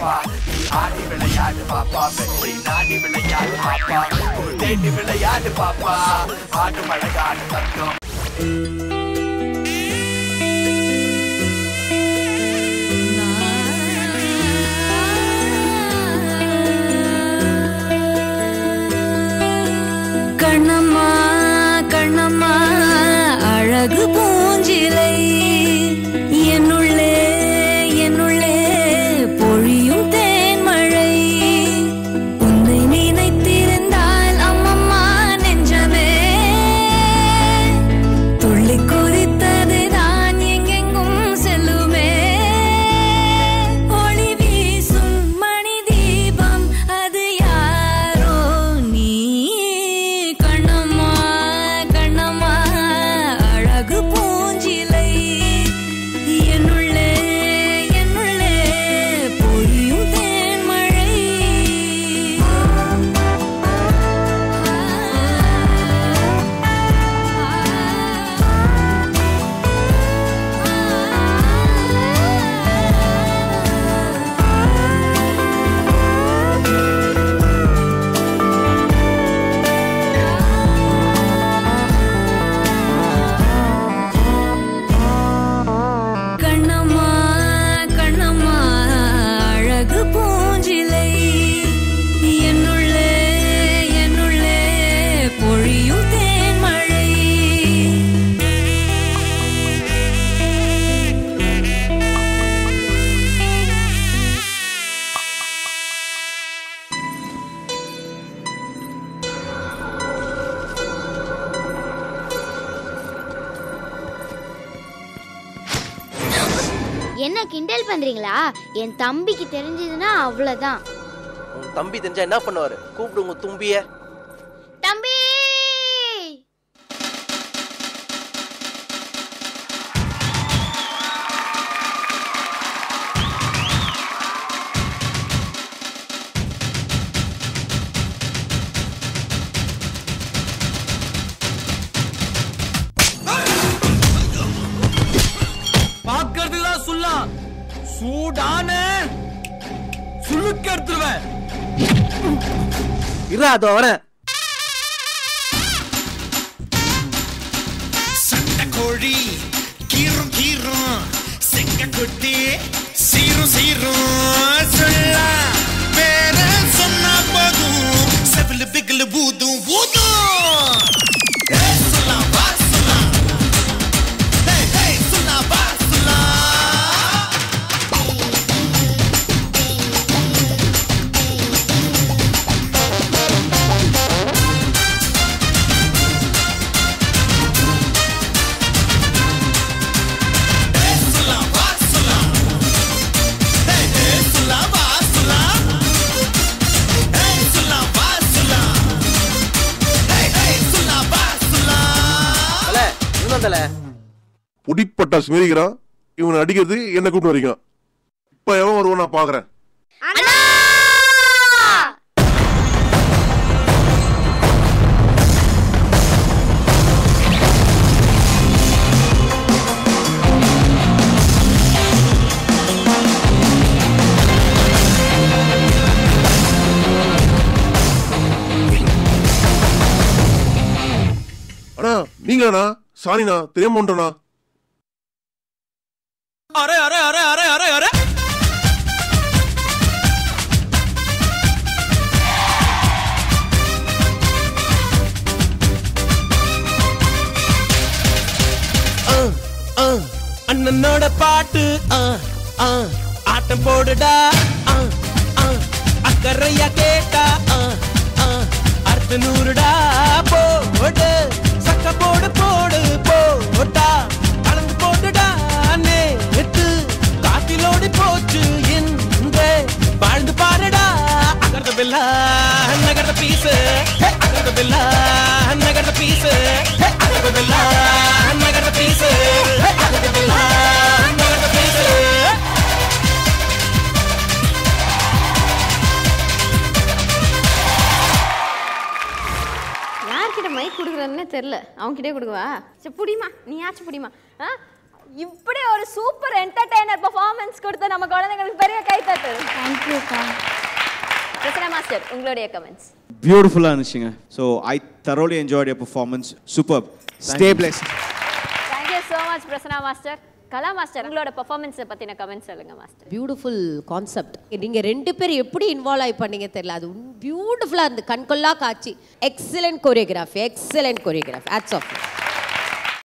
பாப்பா நீ ஆடி விளையாடு பாப்பா வெற்றி நாடி விளையாடு பாப்பா தேடி விளையாடு பாப்பா ஆடு மழகாடு தங்கம் கண்ணம்மா கண்ணம்மா அழகு பூஞ்சிலை என்னுள்ளே என்னுள்ளே பொழியும் தேன்மழை உன்னை நினைத்திருந்தால் அம்மம்மா நெஞ்சமே துள்ளி கொதித்தது தான் எங்கெங்கும் செல்லுமே ஒளி வீசும் மணி தீபம் அது யாரோ நீ கண்ணம்மா கண்ணம்மா அழகு பூஞ்சிலை என்னுள்ளே என்னுள்ளே பொழியும் தேன்மழை கண்ணம்மா கண்ணம்மா அழகு பூஞ்சிலை என்னுள்ளே என்னுள்ளே பொழியும் தேன்மழை என்ன கிண்டல் பண்றீங்களா? என் தம்பிக்கு தெரிஞ்சதுன்னா அவ்வளவுதான். உன் தம்பி தெரிஞ்சா என்ன பண்ணுவாரு? கூப்பிடு உங்க தும்பிய. தம்பி பாக்கிறதுலாம் சொல்லலாம். சூடான சுளுக்க எடுத்துருவேன். அதோ வரேன். சண்டை கோழி கீரும் கீரும் செங்க கொட்டி சீரும் சீரும் சொல்ல வேற சொன்னா போதும் செவிலு பிகிலு பூதும் பூதும் சொல்லலாம் வா சொல்லலாம் சொல்லலாம் வா சொல்லலாம் புடிப்பட்டாசு மீறிக்கிறான். இவனை அடிக்கிறது என்ன கூப்பிட்டு வரீங்க. இப்ப எவன் வருவான் நான் பாக்குறேன். அண்ணா நீங்களாண்ணா? சாரிண்ணா, தெரியாம வந்துட்டோண்ணா. அரே அரே அரே அரே அரே அரே அண்ணனோட பாட்டு ஆட்டம் போடுடா அக்கறையா கேட்டா அர்த்த நூறுடா போடு சக்க போடு போடு போட்டா கலந்து போட்டுடா நேத்து காத்திலோடி போச்சு என்று வாழ்ந்து பாருடா அகர்த பில்லா நகர்த பீசு அகர்த பில்லா நகர்த பீசு அகர்த பில்லா நகர்த பீசு அகர்த பில்லா நகர்த பீசு யார்கிட்ட மைக் கொடுக்குறதுன்னே தெரில. அவன்கிட்டே கொடுக்குவா. சரி புடிமா, நீ ஆச்சு புடிமா. இப்படி ஒரு சூப்பர் என்டர்டெய்னர் பெர்ஃபார்மன்ஸ் கொடுத்த நம்ம குழந்தைங்களுக்கு பெரிய கைத்தட்டு. தேங்க்யூக்கா. பிரசன்னா மாஸ்டர் உங்களுடைய கமெண்ட்ஸ். பியூட்டிஃபுல்லா இருந்துச்சுங்க. So I thoroughly enjoyed your performance. Superb. Stay blessed. Thank you so much Prasanna master. Kala master உங்களோட பெர்ஃபார்மன்ஸை பத்தின கமெண்ட்ஸ் சொல்லுங்க மாஸ்டர். Beautiful concept. நீங்க ரெண்டு பேரும் எப்படி இன்வால்வ் ஆகி பண்ணீங்க தெரியல, அது பியூட்டிஃபுல்லா இருந்து கண்கொள்ளா காட்சி. Excellent choreography, excellent choreography. Hats of.